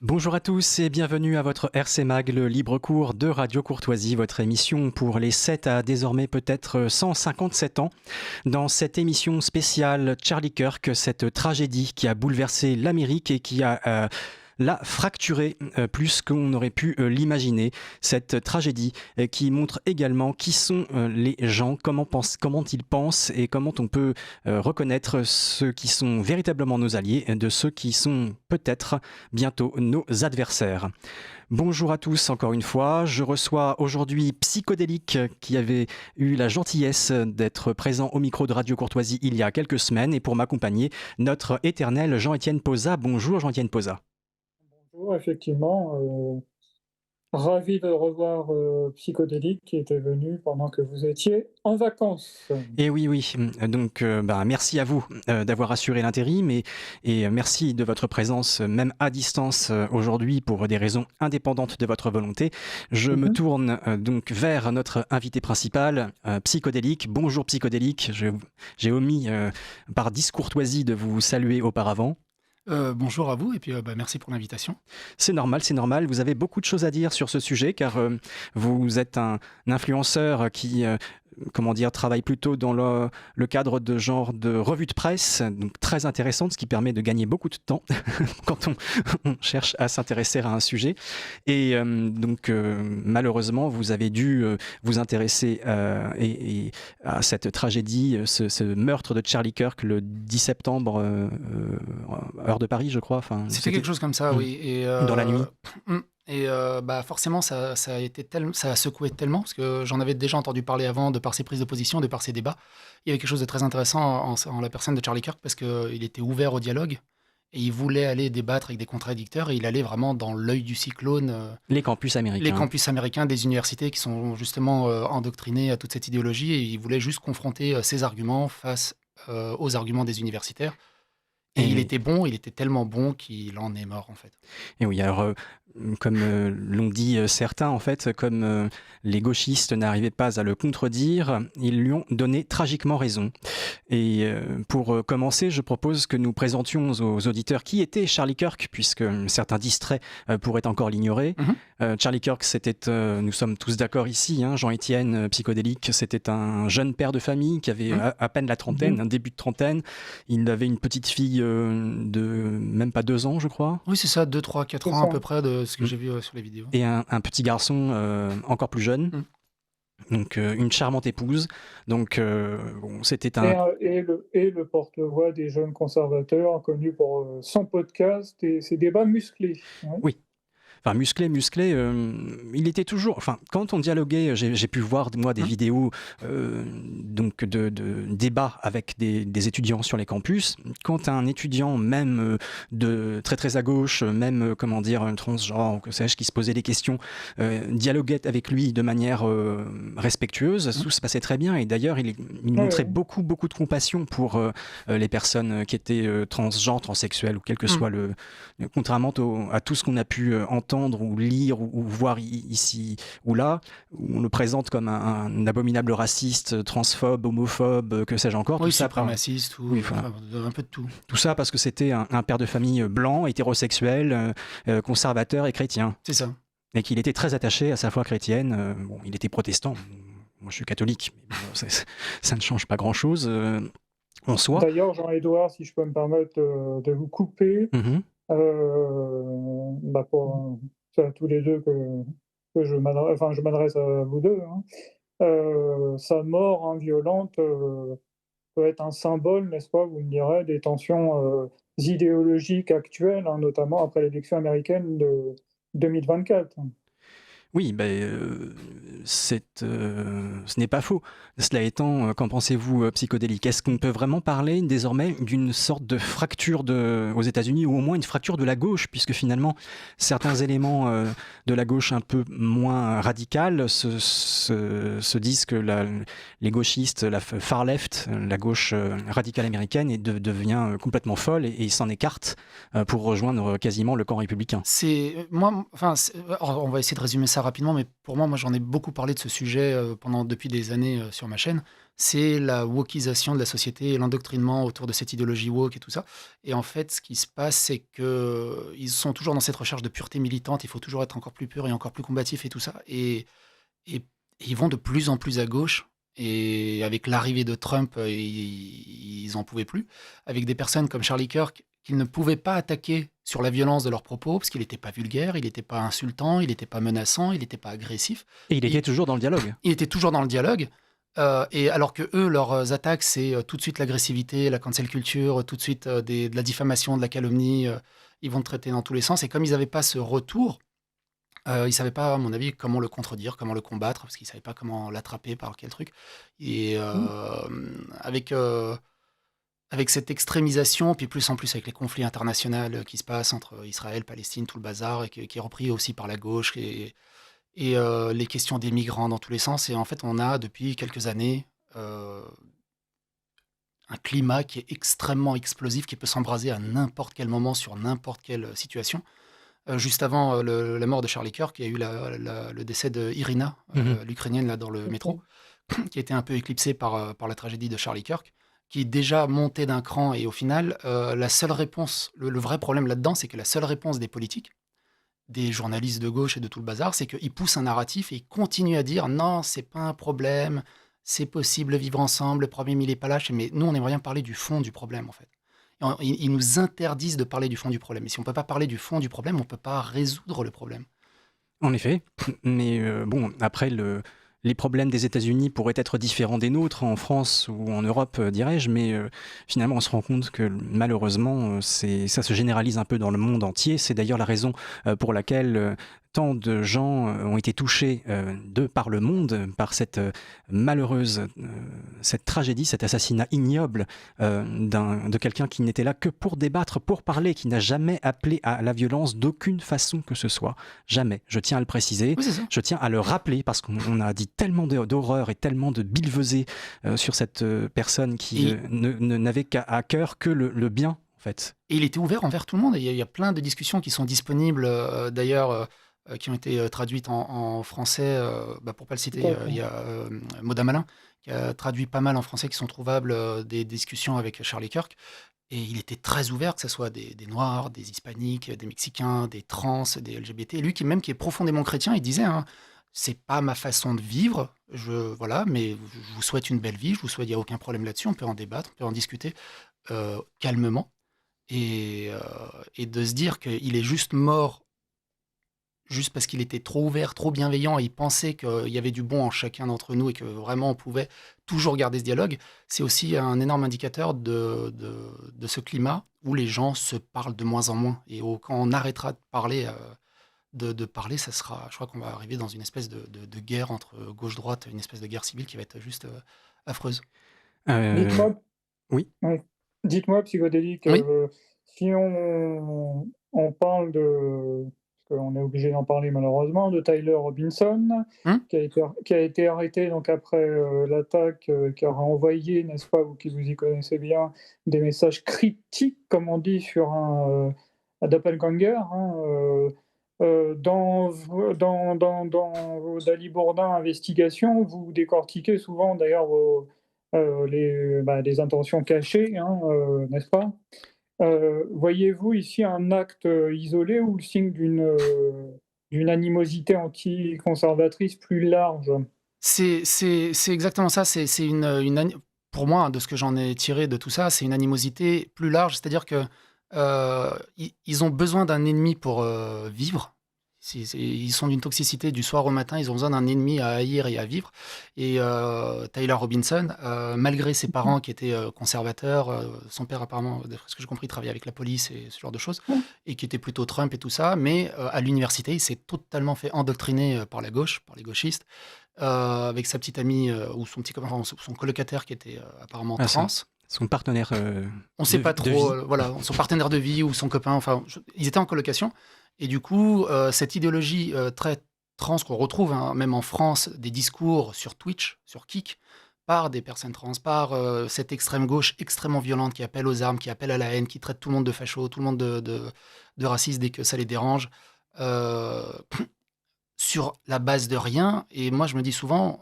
Bonjour à tous et bienvenue à votre RC Mag, le libre cours de Radio Courtoisie, votre émission pour les 7 à désormais peut-être 157 ans. Dans cette émission spéciale Charlie Kirk, cette tragédie qui a bouleversé l'Amérique et qui a l'a fracturé plus qu'on aurait pu l'imaginer. Cette tragédie qui montre également qui sont les gens, comment ils pensent et comment on peut reconnaître ceux qui sont véritablement nos alliés de ceux qui sont peut-être bientôt nos adversaires. Bonjour à tous encore une fois, je reçois aujourd'hui Psychodélique qui avait eu la gentillesse d'être présent au micro de Radio Courtoisie il y a quelques semaines et pour m'accompagner notre éternel Jean-Étienne Posa. Bonjour Jean-Étienne Posa. Bonjour, effectivement, ravi de revoir, Psychodélique qui était venu pendant que vous étiez en vacances. Et oui, oui, donc merci à vous d'avoir assuré l'intérim et merci de votre présence, même à distance aujourd'hui pour des raisons indépendantes de votre volonté. Je me Mmh. tourne donc vers notre invité principal, Psychodélique. Bonjour Psychodélique, j'ai omis par discourtoisie de vous saluer auparavant. Bonjour à vous et puis, merci pour l'invitation. C'est normal, c'est normal. Vous avez beaucoup de choses à dire sur ce sujet car vous êtes un influenceur qui, comment dire, travaille plutôt dans le cadre de genre de revue de presse, donc très intéressante, ce qui permet de gagner beaucoup de temps quand on cherche à s'intéresser à un sujet. Et malheureusement, vous avez dû vous intéresser à cette tragédie, ce meurtre de Charlie Kirk le 10 septembre, heure de Paris, je crois. Enfin, C'était quelque chose comme ça, Mm. oui. Dans la nuit. Mmh forcément ça a secoué tellement parce que j'en avais déjà entendu parler avant de par ses prises de position, de par ses débats. Il y avait quelque chose de très intéressant en la personne de Charlie Kirk parce qu'il était ouvert au dialogue et il voulait aller débattre avec des contradicteurs et il allait vraiment dans l'œil du cyclone, Les campus les américains. campus américains des universités qui sont justement, endoctrinés à toute cette idéologie et il voulait juste confronter, ses arguments face, aux arguments des universitaires. Et il Et, était bon, il était tellement bon qu'il en est mort, en fait. et oui, alors, comme l'ont dit certains, en fait, comme les gauchistes n'arrivaient pas à le contredire, ils lui ont donné tragiquement raison. Et pour commencer, je propose que nous présentions aux auditeurs qui était Charlie Kirk, puisque certains distraits pourraient encore l'ignorer. Mmh. Charlie Kirk, c'était, nous sommes tous d'accord ici, hein, Jean-Étienne, psychodélique, c'était un jeune père de famille qui avait Mmh. à peine la trentaine, Mmh. un début de trentaine. Il avait une petite fille de même pas 2 ans, je crois, Oui, c'est ça, 2, 3, 4 C'est ans à ça. peu près de ce que Mm. j'ai vu, sur les vidéos. Et un petit garçon encore plus jeune. Mmh. Donc une charmante épouse. Donc bon, c'était Et un... le porte-voix des jeunes conservateurs, connu pour, son podcast et ses débats musclés. Ouais. Oui. Enfin, musclé, il était toujours... Enfin, quand on dialoguait, j'ai pu voir, moi, des Mmh. vidéos donc de débats avec des étudiants sur les campus. Quand un étudiant, même de très très à gauche, même, comment dire, un transgenre, ou que sais-je, qui se posait des questions, dialoguait avec lui de manière respectueuse, Mmh. tout se passait très bien. Et d'ailleurs, il Ouais, montrait ouais. beaucoup, beaucoup de compassion pour les personnes qui étaient transgenres, transsexuelles, ou quel que Mmh. soit contrairement à tout ce qu'on a pu entendre ou lire ou voir ici ou là, où on le présente comme un abominable raciste, transphobe, homophobe, que sais-je encore, tout Oui, ça, suprémaciste ou oui, voilà. enfin, un peu de tout. Tout ça parce que c'était un père de famille blanc, hétérosexuel, conservateur et chrétien, C'est ça. et qu'il était très attaché à sa foi chrétienne. Bon, il était protestant. Moi, je suis catholique, mais bon, ça ne change pas grand-chose en soi. D'ailleurs, Jean-Édouard, si je peux me permettre, de vous couper, Mhm. pour c'est à tous les 2 que je m'adresse à vous 2, hein. Sa mort, hein, violente, peut être un symbole, n'est-ce pas, vous me direz, des tensions, idéologiques actuelles, hein, notamment après l'élection américaine de 2024. Oui, ce n'est pas faux. Cela étant, qu'en pensez-vous, psychodélique? Est-ce qu'on peut vraiment parler désormais d'une sorte de fracture aux États-Unis, ou au moins une fracture de la gauche, puisque finalement certains éléments de la gauche un peu moins radicale se disent que les gauchistes, la far left, la gauche radicale américaine, devient complètement folle et s'en écarte pour rejoindre quasiment le camp républicain. C'est moi, enfin, alors on va essayer de résumer ça ça rapidement, mais pour moi, j'en ai beaucoup parlé de ce sujet depuis des années sur ma chaîne. C'est la wokisation de la société et l'endoctrinement autour de cette idéologie woke et tout ça. Et en fait, ce qui se passe, c'est que ils sont toujours dans cette recherche de pureté militante. Il faut toujours être encore plus pur et encore plus combatif et tout ça. Et ils vont de plus en plus à gauche. Et avec l'arrivée de Trump, ils en pouvaient plus. Avec des personnes comme Charlie Kirk, qu'ils ne pouvaient pas attaquer sur la violence de leurs propos, parce qu'il n'était pas vulgaire, il n'était pas insultant, il n'était pas menaçant, il n'était pas agressif. Et il était Il, toujours dans le dialogue. il était toujours dans le dialogue. Et alors que eux, leurs attaques, c'est tout de suite l'agressivité, la cancel culture, tout de suite de la diffamation, de la calomnie. Ils vont te traiter dans tous les sens. Et comme ils n'avaient pas ce retour, ils ne savaient pas, à mon avis, comment le contredire, comment le combattre, parce qu'ils ne savaient pas comment l'attraper, par quel truc. Et avec, avec cette extrémisation, puis plus en plus avec les conflits internationaux qui se passent entre Israël, Palestine, tout le bazar, et qui est repris aussi par la gauche, et les questions des migrants dans tous les sens. Et en fait, on a depuis quelques années un climat qui est extrêmement explosif, qui peut s'embraser à n'importe quel moment, sur n'importe quelle situation. Juste avant la mort de Charlie Kirk, il y a eu le décès de Irina, l'Ukrainienne là, dans le métro, qui a été un peu éclipsée par la tragédie de Charlie Kirk, qui est déjà montée d'un cran. Et au final, la seule réponse, le vrai problème là-dedans, c'est que la seule réponse des politiques, des journalistes de gauche et de tout le bazar, c'est qu'ils poussent un narratif et ils continuent à dire non, c'est pas un problème, c'est possible de vivre ensemble, le problème il est pas là. Mais nous, on aimerait bien parler du fond du problème en fait. Ils nous interdisent de parler du fond du problème. Et si on peut pas parler du fond du problème, on peut pas résoudre le problème. En effet, mais bon, après, les problèmes des États-Unis pourraient être différents des nôtres en France ou en Europe, dirais-je, mais finalement, on se rend compte que malheureusement, ça se généralise un peu dans le monde entier. C'est d'ailleurs la raison pour laquelle tant de gens ont été touchés par le monde, par cette malheureuse, cette tragédie, cet assassinat ignoble de quelqu'un qui n'était là que pour débattre, pour parler, qui n'a jamais appelé à la violence d'aucune façon que ce soit. Jamais. Je tiens à le préciser. Oui, c'est ça. Je tiens à le rappeler parce qu'on a dit tellement d'horreur et tellement de billevesées sur cette personne qui n'avait qu'à cœur que le bien, en fait. Et il était ouvert envers tout le monde. Et il y a plein de discussions qui sont disponibles, d'ailleurs, qui ont été traduites en français. Pour pas le citer, il y a Moda Malin qui a traduit pas mal en français, qui sont trouvables, des discussions avec Charlie Kirk. Et il était très ouvert, que ce soit des Noirs, des Hispaniques, des Mexicains, des trans, des LGBT. Et lui, qui est profondément chrétien, il disait hein, c'est pas ma façon de vivre, voilà, mais je vous souhaite une belle vie, je vous souhaite, il n'y a aucun problème là-dessus, on peut en débattre, on peut en discuter calmement. Et de se dire qu'il est juste mort juste parce qu'il était trop ouvert, trop bienveillant, et il pensait qu'il y avait du bon en chacun d'entre nous et que vraiment on pouvait toujours garder ce dialogue, c'est aussi un énorme indicateur de ce climat où les gens se parlent de moins en moins. Et quand on arrêtera de parler, ça sera, je crois qu'on va arriver dans une espèce de guerre entre gauche-droite, une espèce de guerre civile qui va être juste affreuse. Dites-moi, Oui. ouais. Dites-moi, psychodélique, Oui. si on parle de, parce qu'on est obligé d'en parler malheureusement, de Tyler Robinson, qui a été arrêté donc après l'attaque, qui aura envoyé, n'est-ce pas, vous qui vous y connaissez bien, des messages cryptiques, comme on dit, sur un doppelganger. Dans vos Dali Bourdin investigations, vous décortiquez souvent d'ailleurs les intentions cachées, n'est-ce pas? Voyez-vous ici un acte isolé ou le signe d'une animosité anticonservatrice plus large? C'est exactement ça. C'est pour moi, de ce que j'en ai tiré de tout ça, c'est une animosité plus large. C'est-à-dire que ils ont besoin d'un ennemi pour vivre. Ils sont d'une toxicité du soir au matin. Ils ont besoin d'un ennemi à haïr et à vivre. Et Tyler Robinson, malgré ses parents qui étaient conservateurs, son père apparemment, d'après ce que j'ai compris, travaillait avec la police et ce genre de choses, et qui était plutôt Trump et tout ça, mais à l'université, il s'est totalement fait endoctriner par la gauche, par les gauchistes, avec sa petite amie ou son petit copain, enfin, son colocataire qui était apparemment trans. Son partenaire on ne sait pas trop, voilà, son partenaire de vie ou son copain, enfin, ils étaient en colocation. Et du coup, cette idéologie très trans qu'on retrouve même en France, des discours sur Twitch, sur Kik, par des personnes trans, par cette extrême gauche extrêmement violente qui appelle aux armes, qui appelle à la haine, qui traite tout le monde de facho, tout le monde de raciste dès que ça les dérange. sur la base de rien. Et moi, je me dis souvent,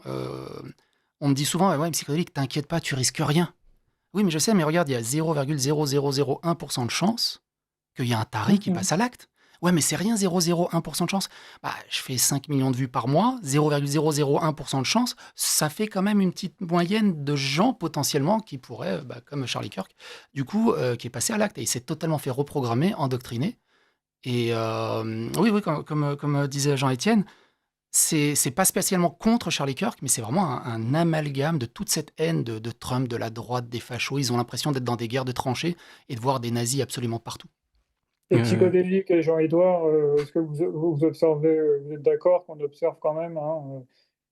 on me dit souvent, ouais, psychodélique, t'inquiète pas, tu risques rien. Oui, mais je sais, mais regarde, il y a 0,0001% de chance qu'il y a un taré qui passe à l'acte. Ouais, mais c'est rien, 0,01% de chance. Bah, je fais 5 millions de vues par mois, 0,001% de chance, ça fait quand même une petite moyenne de gens potentiellement qui pourraient, comme Charlie Kirk, du coup, qui est passé à l'acte. Et il s'est totalement fait reprogrammer, endoctriner. Et oui, comme disait Jean-Étienne, c'est pas spécialement contre Charlie Kirk, mais c'est vraiment un amalgame de toute cette haine de Trump, de la droite, des fachos. Ils ont l'impression d'être dans des guerres de tranchées et de voir des nazis absolument partout. Et psychodélique et Jean-Édouard, est-ce que vous observez, vous êtes d'accord qu'on observe quand même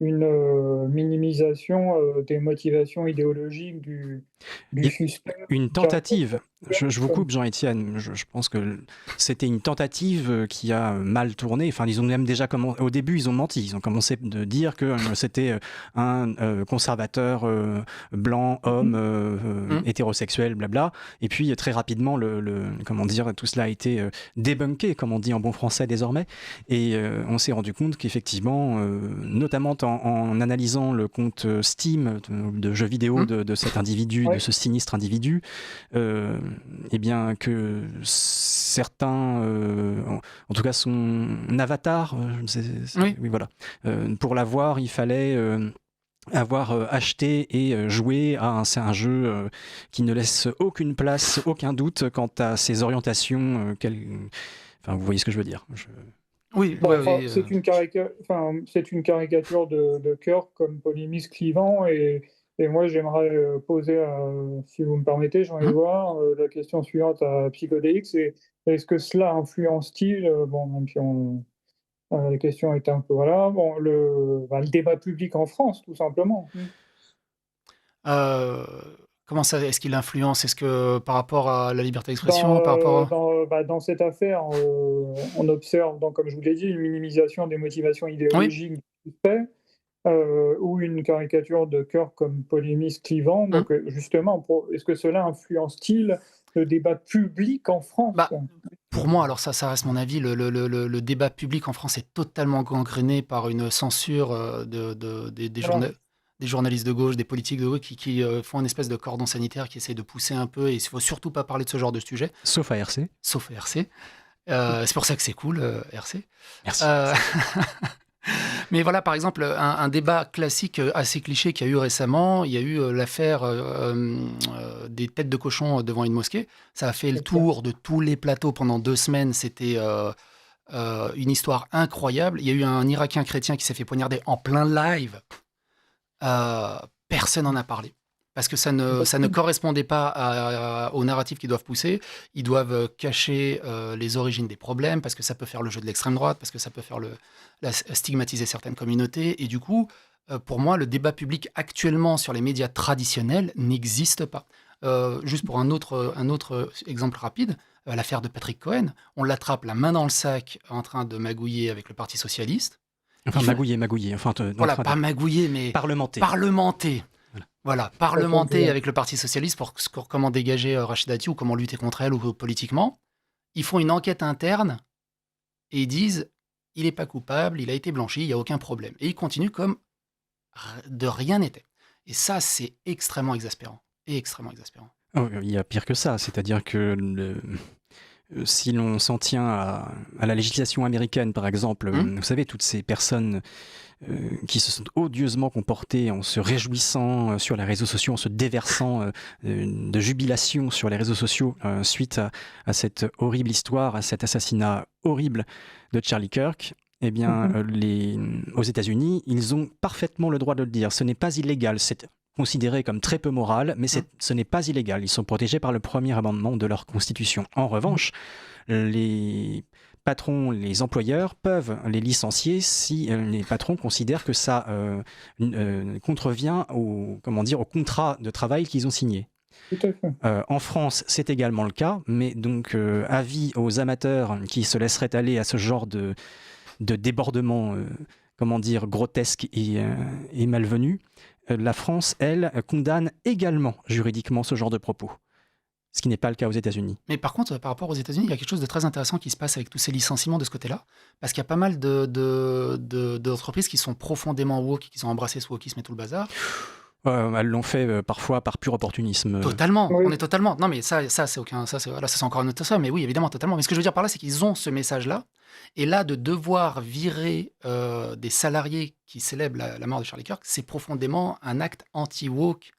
une minimisation des motivations idéologiques du suspect Une tentative. Je vous coupe, Jean-Étienne. Je pense que c'était une tentative qui a mal tourné. Enfin, ils ont même déjà commencé. Au début, ils ont menti. Ils ont commencé de dire que c'était un conservateur blanc, homme, hétérosexuel, blabla. Et puis très rapidement, comment dire, tout cela a été débunké, comme on dit en bon français désormais. Et on s'est rendu compte qu'effectivement, notamment en analysant le compte Steam de jeux vidéo de cet individu, de ce sinistre individu, eh bien que certains, en tout cas son avatar, oui, voilà, pour l'avoir, il fallait avoir acheté et joué à un jeu qui ne laisse aucune place, aucun doute quant à ses orientations. Enfin, vous voyez ce que je veux dire. Oui, c'est une caricature de Kirk comme polémiste clivant et moi j'aimerais poser, si vous me permettez, Jean-Édouard, la question suivante à Psychodélique, c'est est-ce que cela influence-t-il, bon, même si la question était un peu, voilà, bon, le débat public en France, tout simplement. Comment ça, est-ce qu'il influence? Est-ce que par rapport à la liberté d'expression, par rapport à... Dans cette affaire, on observe, donc, comme je vous l'ai dit, une minimisation des motivations idéologiques du suspect, ou une caricature de Kirk comme polémiste clivant. Donc, justement, est-ce que cela influence-t-il le débat public en France? Pour moi, alors ça reste mon avis, le débat public en France est totalement gangréné par une censure des journalistes de gauche, des politiques de gauche qui font une espèce de cordon sanitaire, qui essayent de pousser un peu, et il ne faut surtout pas parler de ce genre de sujet. Sauf à RC. Sauf à RC. C'est pour ça que c'est cool, RC. Merci. Mais voilà, par exemple, un débat classique assez cliché qu'il y a eu récemment, il y a eu l'affaire des têtes de cochon devant une mosquée. Ça a fait le tour de tous les plateaux pendant 2 semaines. C'était une histoire incroyable. Il y a eu un Irakien chrétien qui s'est fait poignarder en plein live. Personne n'en a parlé. Parce que ça ne correspondait pas aux narratifs qu'ils doivent pousser. Ils doivent cacher les origines des problèmes, parce que ça peut faire le jeu de l'extrême droite, parce que ça peut faire stigmatiser certaines communautés. Et du coup, pour moi, le débat public actuellement sur les médias traditionnels n'existe pas. Juste pour un autre exemple rapide, l'affaire de Patrick Cohen, on l'attrape la main dans le sac en train de magouiller avec le Parti socialiste. Enfin, magouiller. Enfin, voilà, pas magouiller, mais parlementer. Voilà, parlementer avec le Parti socialiste pour comment dégager Rachida Dati ou comment lutter contre elle ou politiquement. Ils font une enquête interne et ils disent il n'est pas coupable, il a été blanchi, il n'y a aucun problème. Et ils continuent comme de rien n'était. Et ça, c'est extrêmement exaspérant. Oh, il y a pire que ça, c'est-à-dire que si l'on s'en tient à la législation américaine, par exemple, vous savez, toutes ces personnes qui se sont odieusement comportées en se réjouissant sur les réseaux sociaux, en se déversant de jubilation sur les réseaux sociaux suite à cette horrible histoire, à cet assassinat horrible de Charlie Kirk, eh bien, aux États-Unis, ils ont parfaitement le droit de le dire. Ce n'est pas illégal, c'est considéré comme très peu moral, mais ce n'est pas illégal. Ils sont protégés par le premier amendement de leur constitution. En revanche, les patrons, les employeurs peuvent les licencier si les patrons considèrent que ça contrevient au contrat de travail qu'ils ont signé. Tout à fait. En France, c'est également le cas, mais donc avis aux amateurs qui se laisseraient aller à ce genre de débordement, grotesque et malvenu. La France, elle, condamne également juridiquement ce genre de propos. Ce qui n'est pas le cas aux États-Unis. Mais par contre, par rapport aux États-Unis, il y a quelque chose de très intéressant qui se passe avec tous ces licenciements de ce côté-là, parce qu'il y a pas mal d'entreprises qui sont profondément woke, qui ont embrassé ce wokisme et tout le bazar. Elles l'ont fait parfois par pur opportunisme. Totalement, Oui. on est totalement. Non, mais ça c'est aucun, voilà, ça c'est encore un autre ça. Mais oui, évidemment, totalement. Mais ce que je veux dire par là, c'est qu'ils ont ce message-là, et là, de devoir virer des salariés qui célèbrent la mort de Charlie Kirk, c'est profondément un acte anti-woke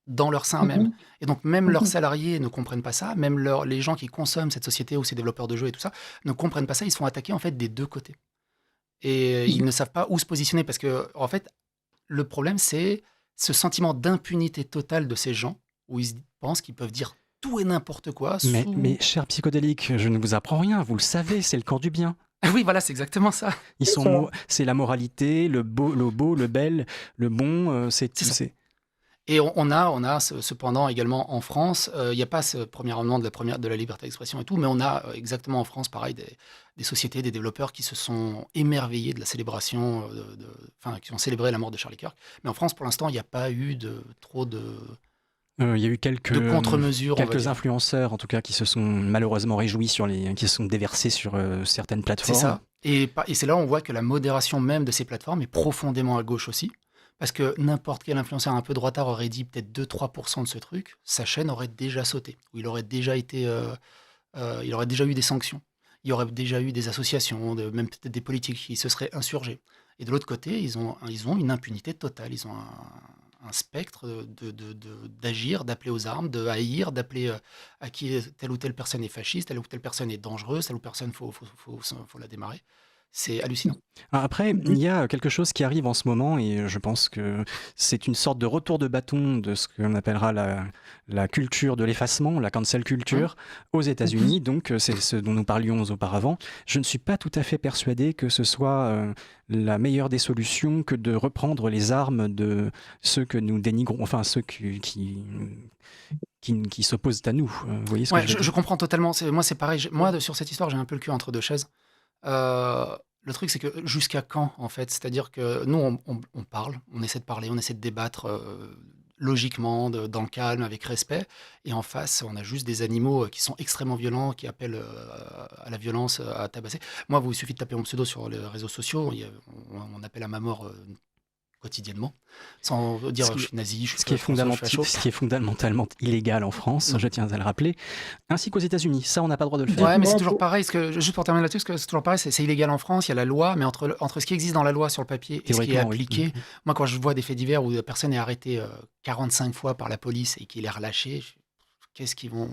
dans leur sein même. Mhm. Et donc, même leurs Mhm. salariés ne comprennent pas ça, même les gens qui consomment cette société ou ces développeurs de jeux et tout ça ne comprennent pas ça. Ils se font attaquer en fait des deux côtés. Et ils ne savent pas où se positionner parce que, en fait, le problème, c'est ce sentiment d'impunité totale de ces gens où ils pensent qu'ils peuvent dire tout et n'importe quoi Mais cher psychodélique, je ne vous apprends rien, vous le savez, c'est le camp du bien. Oui, voilà, c'est exactement ça. C'est ça. C'est la moralité, le beau, le bel, le bon, C'est ça. Et on a cependant également en France, il n'y a pas ce premier amendement de la liberté d'expression et tout, mais on a exactement en France, pareil, des sociétés, des développeurs qui se sont émerveillés de la célébration, enfin, qui ont célébré la mort de Charlie Kirk. Mais en France, pour l'instant, il n'y a pas eu trop de Il y a eu contre-mesures, on va quelques dire. influenceurs, en tout cas, qui se sont malheureusement réjouis qui se sont déversés sur certaines C'est plateformes. ça. Et c'est là où on voit que la modération même de ces plateformes est profondément à gauche aussi. Parce que n'importe quel influenceur un peu droitard aurait dit peut-être 2-3% de ce truc, sa chaîne aurait déjà sauté. Ou il aurait déjà été, il aurait déjà eu des sanctions. Il y aurait déjà eu des associations, même peut-être des politiques qui se seraient insurgés. Et de l'autre côté, ils ont une impunité totale. Ils ont un spectre d'agir, d'appeler aux armes, de haïr, d'appeler à qui telle ou telle personne est fasciste, telle ou telle personne est dangereuse, telle ou telle personne, faut la démarrer. C'est hallucinant. Après, il y a quelque chose qui arrive en ce moment et je pense que c'est une sorte de retour de bâton de ce qu'on appellera la culture de l'effacement, la cancel culture aux États-Unis. Donc, c'est ce dont nous parlions auparavant. Je ne suis pas tout à fait persuadé que ce soit la meilleure des solutions que de reprendre les armes de ceux que nous dénigrons, enfin ceux qui s'opposent à nous. Vous voyez ce que Ouais, je veux dire ? je comprends totalement. Moi, c'est pareil. Moi, sur cette histoire, j'ai un peu le cul entre deux chaises. Le truc, c'est que jusqu'à quand, en fait? C'est-à-dire que nous, on parle, on essaie de parler, on essaie de débattre logiquement, dans le calme, avec respect. Et en face, on a juste des animaux qui sont extrêmement violents, qui appellent à la violence, à tabasser. Moi, il suffit de taper mon pseudo sur les réseaux sociaux, on appelle à ma mort quotidiennement, sans dire je suis nazi, je Ce qui suis François, je suis facho. est fondamentalement illégal en France, je tiens à le rappeler, ainsi qu'aux États-Unis. Ça, on n'a pas le droit de le faire. Ouais, mais c'est Dites-moi toujours pour- pareil. Juste pour terminer là-dessus, parce que c'est toujours pareil, c'est illégal en France, il y a la loi, mais entre ce qui existe dans la loi sur le papier et ce qui est Théoriquement, oui. appliqué, moi, quand je vois des faits divers où la personne est arrêtée 45 fois par la police et qu'il est relâché, qu'est-ce qu'ils vont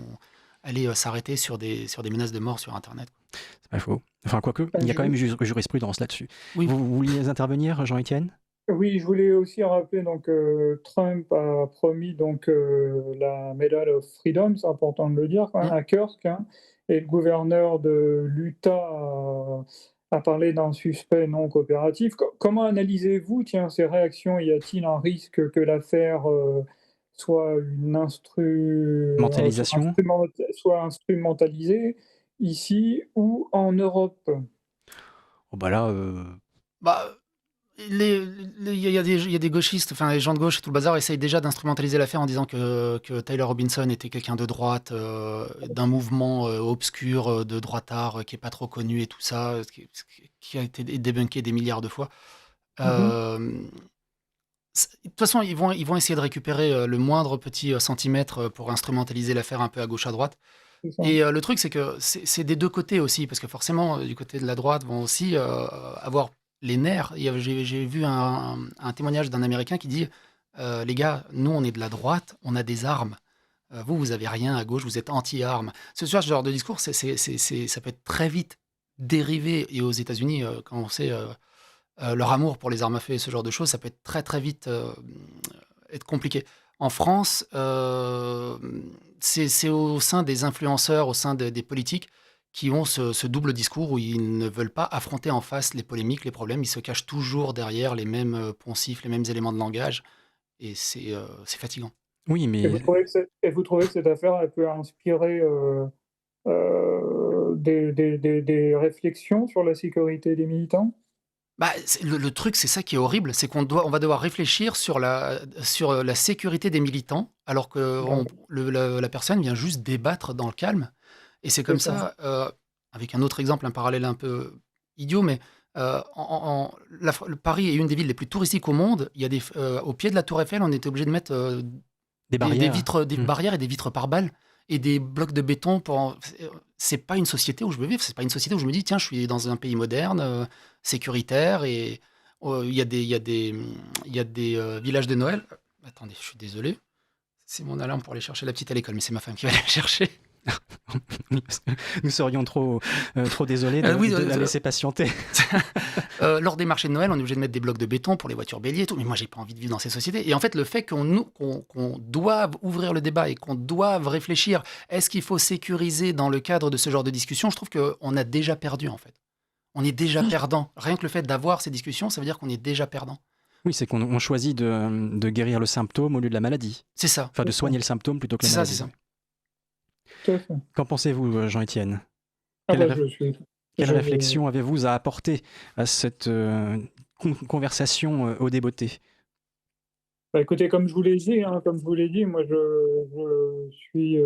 aller s'arrêter sur des menaces de mort sur Internet? C'est pas faux. Enfin, quoique, il y a quand même jurisprudence là-dessus. Oui. Vous vouliez intervenir, Jean-Étienne ? Oui, je voulais aussi rappeler donc Trump a promis donc la Medal of Freedom, c'est important de le dire, quand même, à Kursk, hein, et le gouverneur de l'Utah a parlé d'un suspect non coopératif. Comment analysez-vous, tiens, ces réactions? Y a-t-il un risque que l'affaire soit Mentalisation. soit instrumentalisée ici ou en Europe? Oh bah là, Bah, il y a des gauchistes, enfin les gens de gauche et tout le bazar essayent déjà d'instrumentaliser l'affaire en disant que Tyler Robinson était quelqu'un de droite, d'un mouvement obscur de droitard qui est pas trop connu et tout ça, qui a été débunké des milliards de fois. De toute façon, ils vont essayer de récupérer le moindre petit centimètre pour instrumentaliser l'affaire un peu à gauche à droite. C'est ça. Et le truc, c'est que c'est des deux côtés aussi, parce que forcément, du côté de la droite, vont aussi avoir les nerfs. J'ai vu un témoignage d'un Américain qui dit les gars, nous, on est de la droite, on a des armes. Vous avez rien à gauche, vous êtes anti-armes. Ce genre de discours, ça peut être très vite dérivé. Et aux États-Unis, quand on sait leur amour pour les armes à feu et ce genre de choses, ça peut être très très vite être compliqué. En France, c'est au sein des influenceurs, au sein des politiques, qui ont ce double discours où ils ne veulent pas affronter en face les polémiques, les problèmes. Ils se cachent toujours derrière les mêmes poncifs, les mêmes éléments de langage. Et c'est fatigant. oui, Et mais vous trouvez que cette affaire, elle peut inspirer des réflexions sur la sécurité des militants? Bah, le truc, c'est ça qui est horrible, c'est on va devoir réfléchir sur la sécurité des militants, alors que Ouais, la personne vient juste débattre dans le calme. Et c'est c'est comme ça. ça, avec un autre exemple, un parallèle un peu idiot, mais le Paris est une des villes les plus touristiques au monde. Il y a au pied de la Tour Eiffel, on était obligé de mettre Des des barrières. vitres, des Hmm. barrières et des vitres par balles et des blocs de béton c'est pas une société où je veux vivre. C'est pas une société où je me dis, tiens, je suis dans un pays moderne, sécuritaire et il y a des villages de Noël. Attendez, je suis désolé. C'est mon alarme pour aller chercher la petite à l'école, mais c'est ma femme qui va aller la chercher. Nous serions trop désolés Oui, de la laisser patienter. lors des marchés de Noël, on est obligé de mettre des blocs de béton pour les voitures béliers et tout. Mais moi, j'ai pas envie de vivre dans ces sociétés. Et en fait, le fait qu'on doive ouvrir le débat et qu'on doive réfléchir, est-ce qu'il faut sécuriser dans le cadre de ce genre de discussion, je trouve qu'on a déjà perdu, en fait. On est déjà perdant. Rien que le fait d'avoir ces discussions, ça veut dire qu'on est déjà perdant. Oui, c'est qu'on choisit de guérir le symptôme au lieu de la maladie. C'est ça. Enfin, de C'est ça. soigner le symptôme plutôt que la C'est ça, maladie. c'est ça. Oui. Tout à fait. Qu'en pensez-vous, Jean-Étienne? Ah Quelle, bah, ré- quelle je, réflexion avez-vous à apporter à cette conversation au débeauté? bah, écoutez, comme je vous l'ai dit, moi, je suis,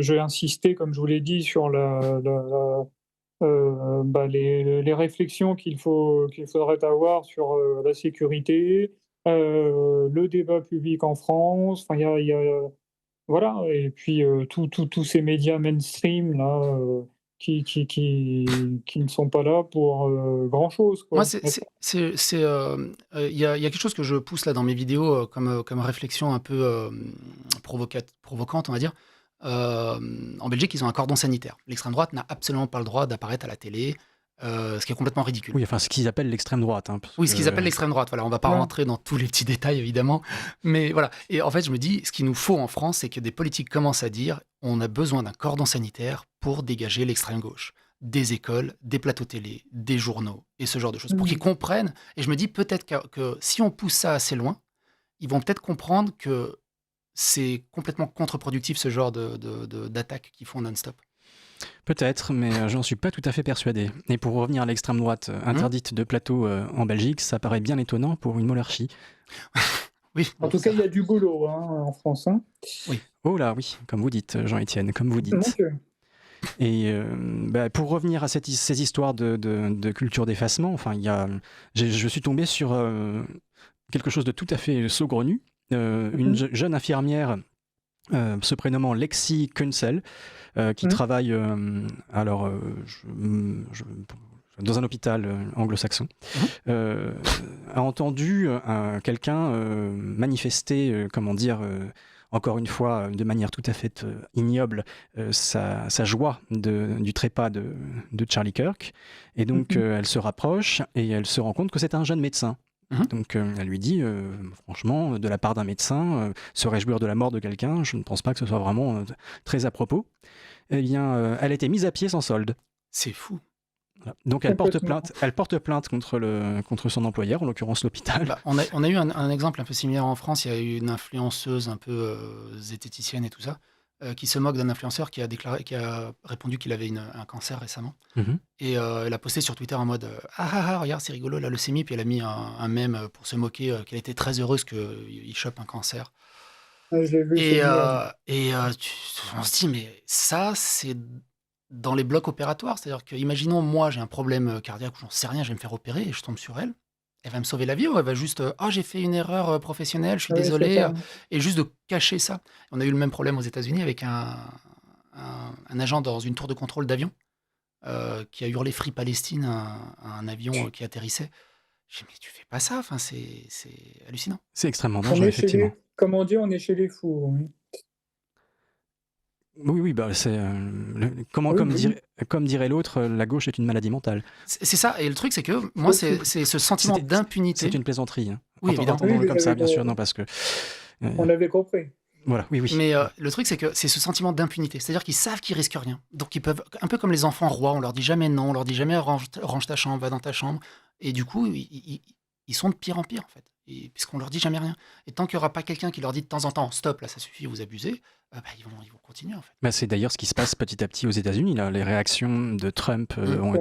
j'ai insisté, comme je vous l'ai dit, sur bah, les réflexions qu'il faudrait avoir sur, la sécurité, le débat public en France. Enfin, voilà. Et puis, tous ces médias mainstream là, qui ne sont pas là pour, grand-chose, Moi, quoi. il y a quelque chose que je pousse là dans mes vidéos comme réflexion un peu provocante, on va dire. En Belgique, ils ont un cordon sanitaire. L'extrême droite n'a absolument pas le droit d'apparaître à la télé, ce qui est complètement ridicule. Oui, enfin, ce qu'ils appellent l'extrême droite. Hein, parce Oui, ce qu'ils que- appellent l'extrême droite. Voilà, on va pas Ouais. rentrer dans tous les petits détails, évidemment. Mais voilà. Et en fait, je me dis, ce qu'il nous faut en France, c'est que des politiques commencent à dire on a besoin d'un cordon sanitaire pour dégager l'extrême gauche. Des écoles, des plateaux télé, des journaux et ce genre de choses. Pour qu'ils Mmh. comprennent. Et je me dis peut-être que si on pousse ça assez loin, ils vont peut-être comprendre que c'est complètement contre-productif ce genre d'attaques qu'ils font non-stop. Peut-être, mais j'en suis pas tout à fait persuadé. Et pour revenir à l'extrême droite interdite de plateau en Belgique, ça paraît bien étonnant pour une monarchie. Oui, En bon, tout cas, il y a du boulot, hein, en France, hein. Oh là, oui, comme vous dites, Jean-Étienne, comme vous dites. Donc, Et pour revenir à ces histoires de culture d'effacement, enfin, je suis tombé sur quelque chose de tout à fait saugrenu. Une jeune infirmière se prénommant Lexi Kunsel, qui travaille dans un hôpital anglo-saxon, a entendu quelqu'un manifester, encore une fois, de manière tout à fait ignoble, sa joie du trépas de Charlie Kirk. Et donc, elle se rapproche et elle se rend compte que c'est un jeune médecin. Donc, elle lui dit, franchement, de la part d'un médecin, se réjouir de la mort de quelqu'un, je ne pense pas que ce soit vraiment très à propos. Eh bien, elle a été mise à pied sans solde. c'est fou. Voilà. Donc, Complètement. elle porte plainte contre son employeur, en l'occurrence l'hôpital. Bah, on a eu un exemple un peu similaire en France. Il y a eu une influenceuse un peu zététicienne et tout ça, qui se moque d'un influenceur qui a répondu qu'il avait un cancer récemment. Mhm. Et elle a posté sur Twitter en mode ah ah ah, regarde, c'est rigolo la leucémie. Puis elle a mis un mème pour se moquer qu'elle était très heureuse qu'il chope un cancer. Ouais, je l'ai vu, c'est génial. On se dit, mais ça, c'est dans les blocs opératoires. C'est-à-dire que, imaginons, moi, j'ai un problème cardiaque ou j'en sais rien, je vais me faire opérer et je tombe sur elle. Elle va me sauver la vie ou elle va juste, ah, j'ai fait une erreur professionnelle, je suis Oui, c'est désolé, ça. et juste de cacher ça. On a eu le même problème aux États-Unis avec un agent dans une tour de contrôle d'avion qui a hurlé Free Palestine à un avion qui atterrissait. Je dis, mais tu fais pas ça, enfin, c'est hallucinant. C'est extrêmement On dangereux, est chez effectivement. comme on dit, on est chez les fous, oui. Oui, oui, bah, c'est Oui, oui. comme dirait l'autre, la gauche est une maladie mentale. C'est ça, et le truc, c'est que moi, c'est ce sentiment C'était- d'impunité. C'est une plaisanterie. Hein. Oui, évidemment. Entendons-le Oui, comme ça, j'avais bien sûr, compris. non, parce que On l'avait compris. voilà, oui, oui. Mais le truc, c'est que c'est ce sentiment d'impunité. C'est-à-dire qu'ils savent qu'ils risquent rien. Donc ils peuvent, un peu comme les enfants rois, on leur dit jamais non, on leur dit jamais range ta chambre, va dans ta chambre. Et du coup, ils sont de pire en pire, en fait. Et puisqu'on leur dit jamais rien. Et tant qu'il n'y aura pas quelqu'un qui leur dit de temps en temps, stop, là, ça suffit, vous abusez, ils vont continuer, en fait. Bah, c'est d'ailleurs ce qui se passe petit à petit aux États-Unis. Là. Les réactions de Trump Exactement.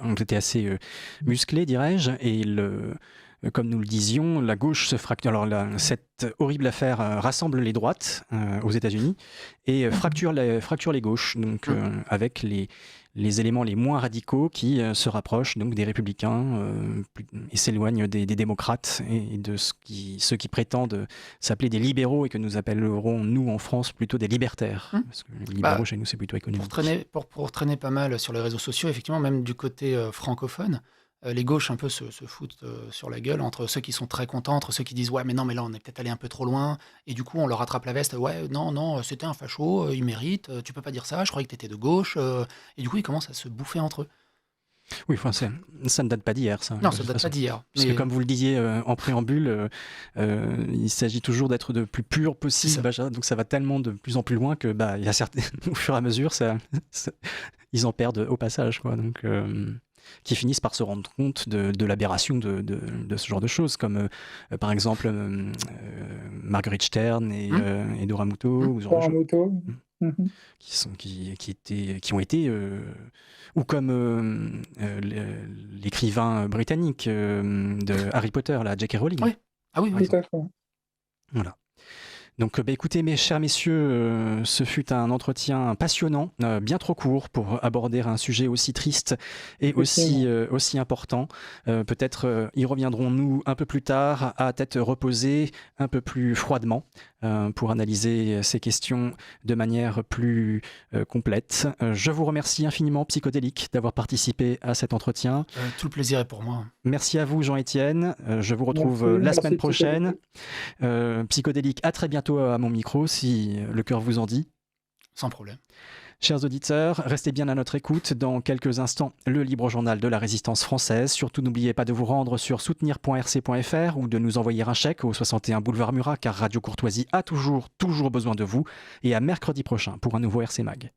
ont été assez musclées, dirais-je. Et comme nous le disions, la gauche se fracture. Alors cette horrible affaire rassemble les droites aux États-Unis et fracture les gauches, donc avec les éléments les moins radicaux qui se rapprochent donc des républicains et s'éloignent des démocrates et de ceux qui prétendent s'appeler des libéraux et que nous appellerons, nous, en France, plutôt des libertaires. Parce que les libéraux, chez nous, c'est plutôt économique. Pour traîner pas mal sur les réseaux sociaux, effectivement, même du côté francophone, les gauches un peu se foutent sur la gueule entre ceux qui sont très contents, entre ceux qui disent ouais mais non mais là on est peut-être allé un peu trop loin et du coup on leur rattrape la veste, ouais non c'était un facho, il mérite, tu peux pas dire ça, je croyais que t'étais de gauche et du coup ils commencent à se bouffer entre eux. Oui, enfin, ça ne date pas d'hier, ça. Non, ça date pas d'hier. Parce que comme vous le disiez en préambule, il s'agit toujours d'être le plus pur possible. Donc ça va tellement de plus en plus loin que il y a au fur et à mesure, ils en perdent au passage, quoi. Donc qui finissent par se rendre compte de l'aberration de ce genre de choses, comme par exemple Marguerite Stern et Dora Muto, ou ce genre de choses, qui ont été ou comme l'écrivain britannique de Harry Potter, là, J.K. Rowling. Oui. Ah oui, oui. Tout à fait. Voilà. Donc, écoutez, mes chers messieurs, ce fut un entretien passionnant, bien trop court pour aborder un sujet aussi triste et aussi important. Peut-être y reviendrons-nous un peu plus tard, à tête reposée, un peu plus froidement, pour analyser ces questions de manière plus complète. Je vous remercie infiniment, Psychodélique, d'avoir participé à cet entretien. Tout le plaisir est pour moi. Merci à vous, Jean-Étienne. Je vous retrouve la semaine prochaine. Psychodélique, à très bientôt à mon micro, si le cœur vous en dit. Sans problème. Chers auditeurs, restez bien à notre écoute. Dans quelques instants, le libre journal de la résistance française. Surtout, n'oubliez pas de vous rendre sur soutenir.rc.fr ou de nous envoyer un chèque au 61 boulevard Murat, car Radio Courtoisie a toujours besoin de vous. Et à mercredi prochain pour un nouveau RC Mag.